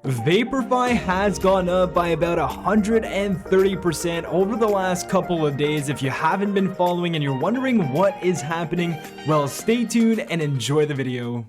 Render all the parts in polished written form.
Vaporfy has gone up by about 130% over the last couple of days. If you haven't been following and you're wondering what is happening, well, stay tuned and enjoy the video.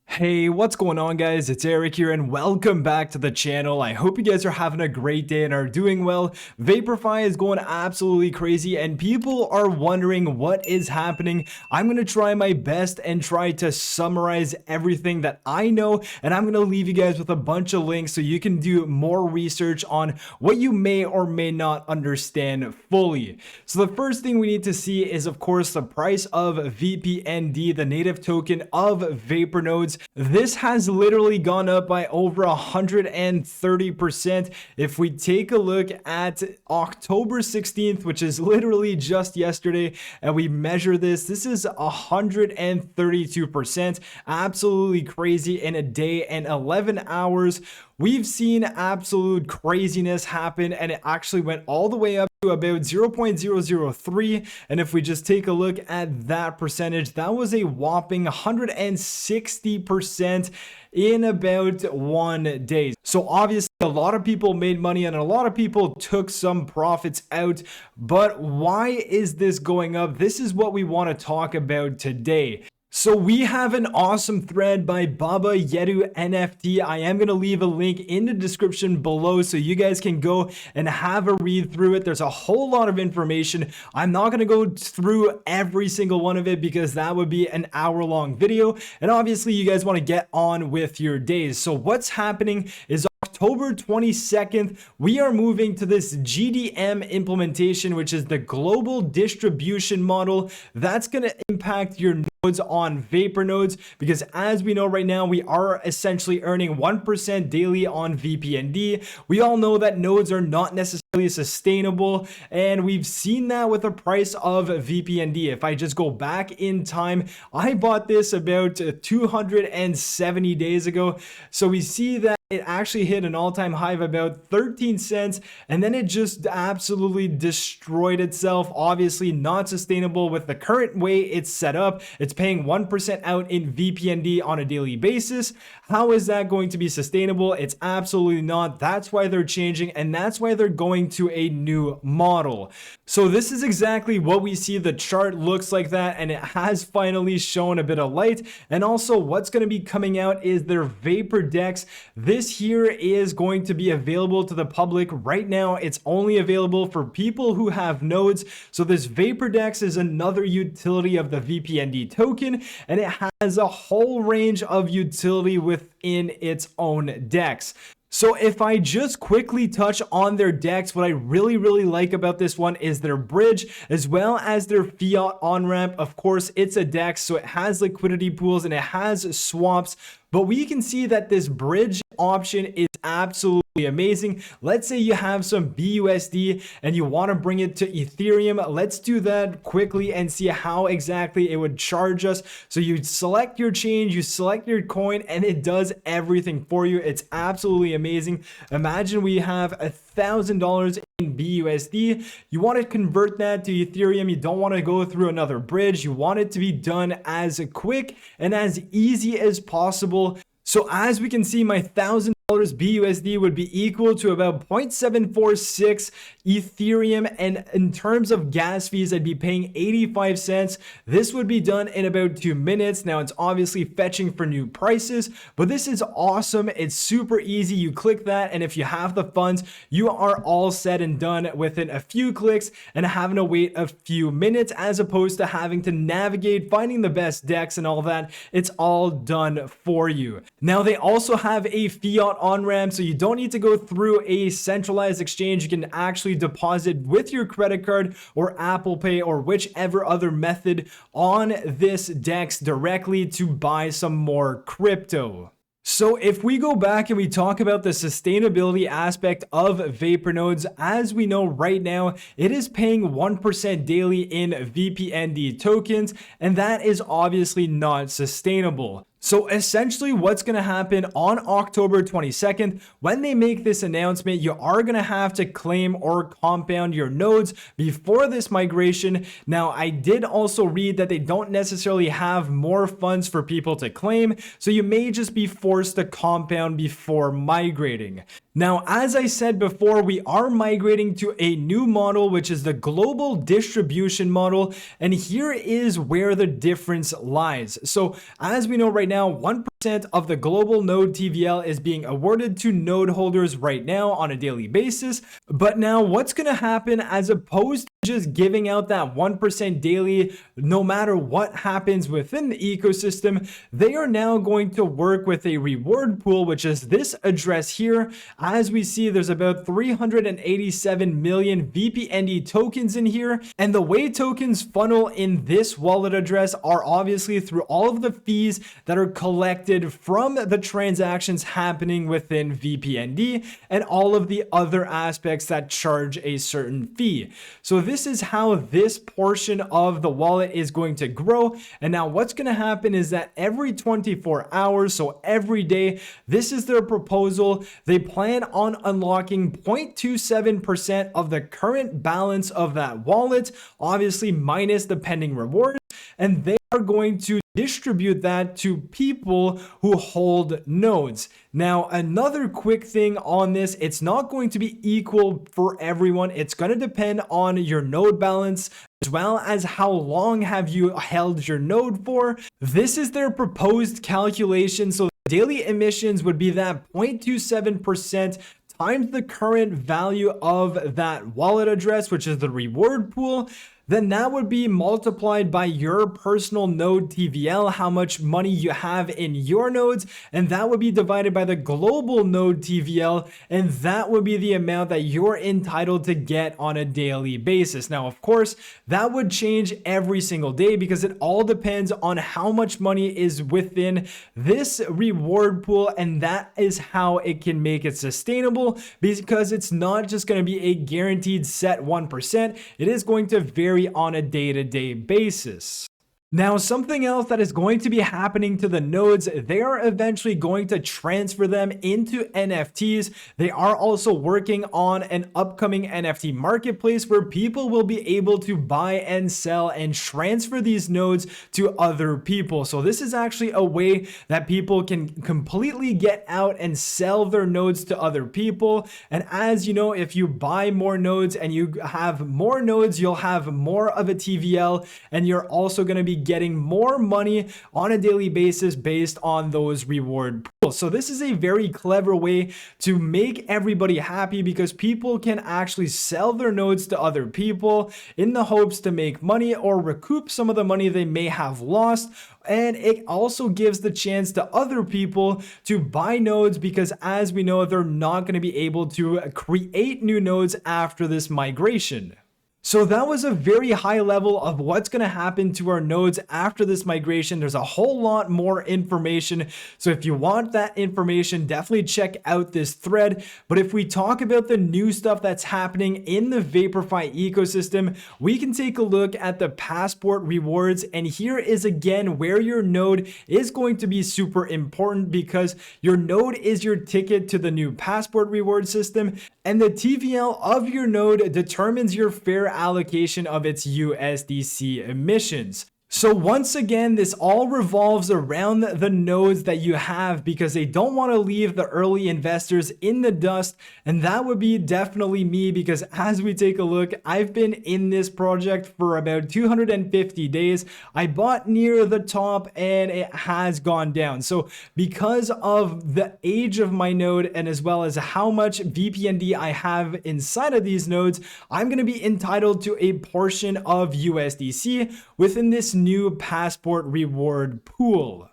Hey, what's going on, guys? It's Eric here and welcome back to the channel. I hope you guys are having a great day and are doing well. Vaporfy is going absolutely crazy and people are wondering what is happening. I'm going to try my best and try to summarize everything that I know, and I'm going to leave you guys with a bunch of links so you can do more research on what you may or may not understand fully. So the first thing we need to see is, of course, the price of VPND, the native token of Vapor nodes. This has literally gone up by over 130%. If we take a look at October 16th, which is literally just yesterday, and we measure this is 132%. Absolutely crazy in a day and 11 hours. We've seen absolute craziness happen, and it actually went all the way up to about 0.003. And if we just take a look at that percentage, that was a whopping 160% in about 1 day. So obviously a lot of people made money and a lot of people took some profits out. But why is this going up? This is what we want to talk about today. So we have an awesome thread by Baba Yedu NFT. I am going to leave a link in the description below so you guys can go and have a read through it. There's a whole lot of information. I'm not going to go through every single one of it because that would be an hour-long video. And obviously you guys want to get on with your days. So what's happening is October 22nd, we are moving to this GDM implementation, which is the global distribution model. That's going to impact your nodes on Vapor nodes, because as we know right now, we are essentially earning 1% daily on VPND. We all know that nodes are not necessarily sustainable, and we've seen that with the price of VPND. If I just go back in time, I bought this about 270 days ago. So we see that it actually hit an all-time high of about 13 cents, and then it just absolutely destroyed itself. Obviously not sustainable with the current way it's set up. It's paying 1% out in VPND on a daily basis. How is that going to be sustainable? It's absolutely not. That's why they're changing, and that's why they're going to a new model. So this is exactly what we see. The chart looks like that, and it has finally shown a bit of light. And also what's going to be coming out is their Vapor Dex. This here is going to be available to the public. Right now, it's only available for people who have nodes. So this Vapor Dex is another utility of the VPND token, and it has a whole range of utility within its own DEX. So if I just quickly touch on their DEX, what I really like about this one is their bridge as well as their fiat on-ramp. Of course, it's a DEX, so it has liquidity pools and it has swaps. But we can see that this bridge option is absolutely amazing. Let's say you have some BUSD and you want to bring it to Ethereum. Let's do that quickly and see how exactly it would charge us. So you select your change, you select your coin, and it does everything for you. It's absolutely amazing. Imagine we have $1,000 in BUSD. You want to convert that to Ethereum. You don't want to go through another bridge. You want it to be done as quick and as easy as possible. So as we can see, my $1,000 BUSD would be equal to about 0.746 Ethereum, and in terms of gas fees, I'd be paying 85 cents. This would be done in about 2 minutes. Now it's obviously fetching for new prices, but this is awesome. It's super easy. You click that, and if you have the funds, you are all said and done within a few clicks and having to wait a few minutes, as opposed to having to navigate, finding the best decks and all that. It's all done for you. Now they also have a fiat on-ramp, so you don't need to go through a centralized exchange. You can actually deposit with your credit card or Apple Pay or whichever other method on this DEX directly to buy some more crypto. So if we go back and we talk about the sustainability aspect of Vapor nodes, as we know right now, it is paying 1% daily in VPND tokens, and that is obviously not sustainable. So essentially what's going to happen on October 22nd, when they make this announcement, you are going to have to claim or compound your nodes before this migration. Now, I did also read that they don't necessarily have more funds for people to claim, so you may just be forced to compound before migrating. Now, as I said before, we are migrating to a new model, which is the global distribution model. And here is where the difference lies. So as we know right now, 1% of the global node TVL is being awarded to node holders right now on a daily basis. But now what's going to happen, as opposed to just giving out that 1% daily, no matter what happens within the ecosystem, they are now going to work with a reward pool, which is this address here. As we see, there's about 387 million VPND tokens in here. And the way tokens funnel in this wallet address are obviously through all of the fees that are collected from the transactions happening within VPND and all of the other aspects that charge a certain fee. So this is how this portion of the wallet is going to grow. And now what's going to happen is that every 24 hours, so every day, this is their proposal. They plan on unlocking 0.27% of the current balance of that wallet, obviously minus the pending rewards, and they are going to distribute that to people who hold nodes. Now, another quick thing on this, it's not going to be equal for everyone. It's going to depend on your node balance, as well as how long have you held your node for. This is their proposed calculation. So daily emissions would be that 0.27% times the current value of that wallet address, which is the reward pool. Then that would be multiplied by your personal node TVL, how much money you have in your nodes, and that would be divided by the global node TVL, and that would be the amount that you're entitled to get on a daily basis. Now, of course, that would change every single day because it all depends on how much money is within this reward pool, and that is how it can make it sustainable, because it's not just going to be a guaranteed set 1%. It is going to vary on a day-to-day basis. Now, something else that is going to be happening to the nodes, they are eventually going to transfer them into NFTs. They are also working on an upcoming NFT Marketplace where people will be able to buy and sell and transfer these nodes to other people. So this is actually a way that people can completely get out and sell their nodes to other people. And as you know, if you buy more nodes and you have more nodes, you'll have more of a TVL, and you're also going to be getting more money on a daily basis based on those reward pools. So this is a very clever way to make everybody happy, because people can actually sell their nodes to other people in the hopes to make money or recoup some of the money they may have lost. And it also gives the chance to other people to buy nodes, because as we know, they're not going to be able to create new nodes after this migration. So that was a very high level of what's going to happen to our nodes after this migration. There's a whole lot more information. So if you want that information, definitely check out this thread. But if we talk about the new stuff that's happening in the VaporFi ecosystem, we can take a look at the passport rewards. And here is again where your node is going to be super important, because your node is your ticket to the new passport reward system. And the TVL of your node determines your fair allocation of its USDC emissions. So once again, this all revolves around the nodes that you have, because they don't want to leave the early investors in the dust. And that would be definitely me, because as we take a look, I've been in this project for about 250 days. I bought near the top and it has gone down. So because of the age of my node, and as well as how much VPND I have inside of these nodes, I'm going to be entitled to a portion of USDC within this new passport reward pool.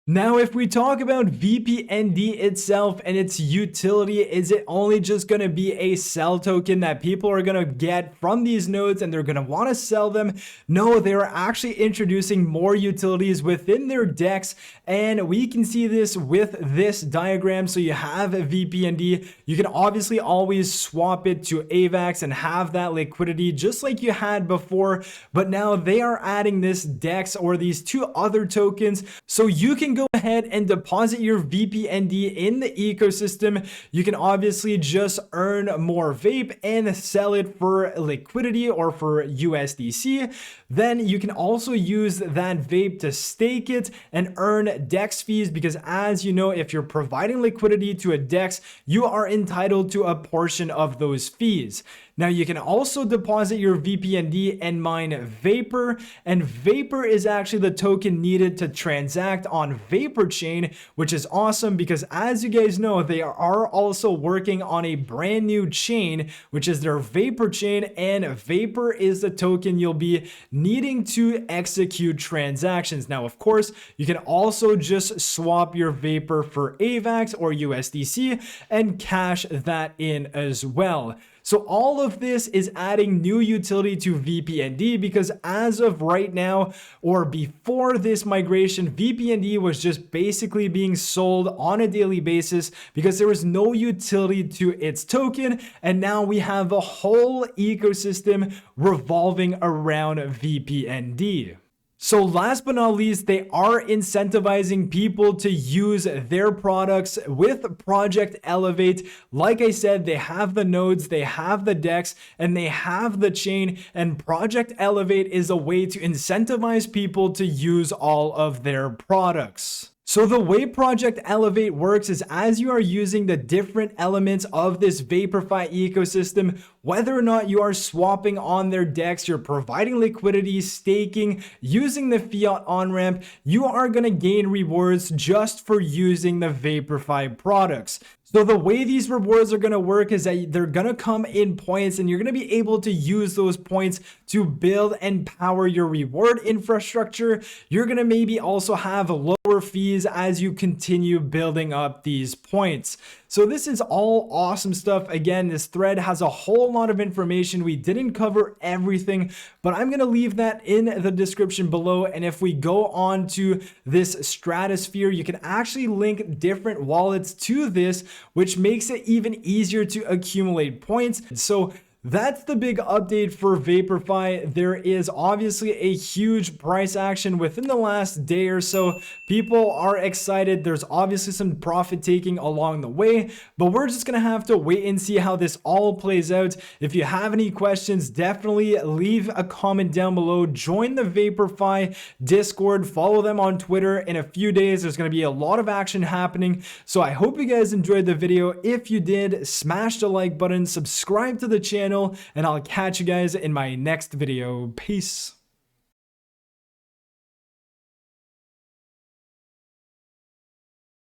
Now, if we talk about VPND itself and its utility, is it only just going to be a sell token that people are going to get from these nodes and they're going to want to sell them? No, they are actually introducing more utilities within their DEX, and we can see this with this diagram. So you have a VPND. You can obviously always swap it to AVAX and have that liquidity just like you had before, but now they are adding this DEX or these two other tokens, so you can go ahead and deposit your VPND in the ecosystem. You can obviously just earn more vape and sell it for liquidity or for USDC. Then you can also use that vape to stake it and earn DEX fees, because as you know, if you're providing liquidity to a DEX, you are entitled to a portion of those fees. Now you can also deposit your VPND and mine Vapor, and Vapor is actually the token needed to transact on Vapor Chain, which is awesome because as you guys know, they are also working on a brand new chain, which is their Vapor Chain, and Vapor is the token you'll be needing to execute transactions. Now, of course, you can also just swap your Vapor for AVAX or USDC and cash that in as well. So all of this is adding new utility to VPND, because as of right now, or before this migration, VPND was just basically being sold on a daily basis because there was no utility to its token. And now we have a whole ecosystem revolving around VPND. So last but not least, they are incentivizing people to use their products with Project Elevate. Like I said, they have the nodes, they have the DEX, and they have the chain, and Project Elevate is a way to incentivize people to use all of their products. So the way Project Elevate works is as you are using the different elements of this VaporFi ecosystem, whether or not you are swapping on their DEX, you're providing liquidity, staking, using the fiat on-ramp, you are going to gain rewards just for using the VaporFi products. So the way these rewards are going to work is that they're going to come in points, and you're going to be able to use those points to build and power your reward infrastructure. You're going to maybe also have lower fees as you continue building up these points. So this is all awesome stuff. Again, this thread has a whole lot of information. We didn't cover everything, but I'm going to leave that in the description below. And if we go on to this stratosphere, you can actually link different wallets to this, which makes it even easier to accumulate points. So that's the big update for VaporFi. There is obviously a huge price action within the last day or so. People are excited. There's obviously some profit taking along the way, but we're just gonna have to wait and see how this all plays out. If you have any questions, definitely leave a comment down below. Join the VaporFi Discord, follow them on Twitter. In a few days, there's gonna be a lot of action happening. So I hope you guys enjoyed the video. If you did, smash the like button, subscribe to the channel, and I'll catch you guys in my next video. Peace.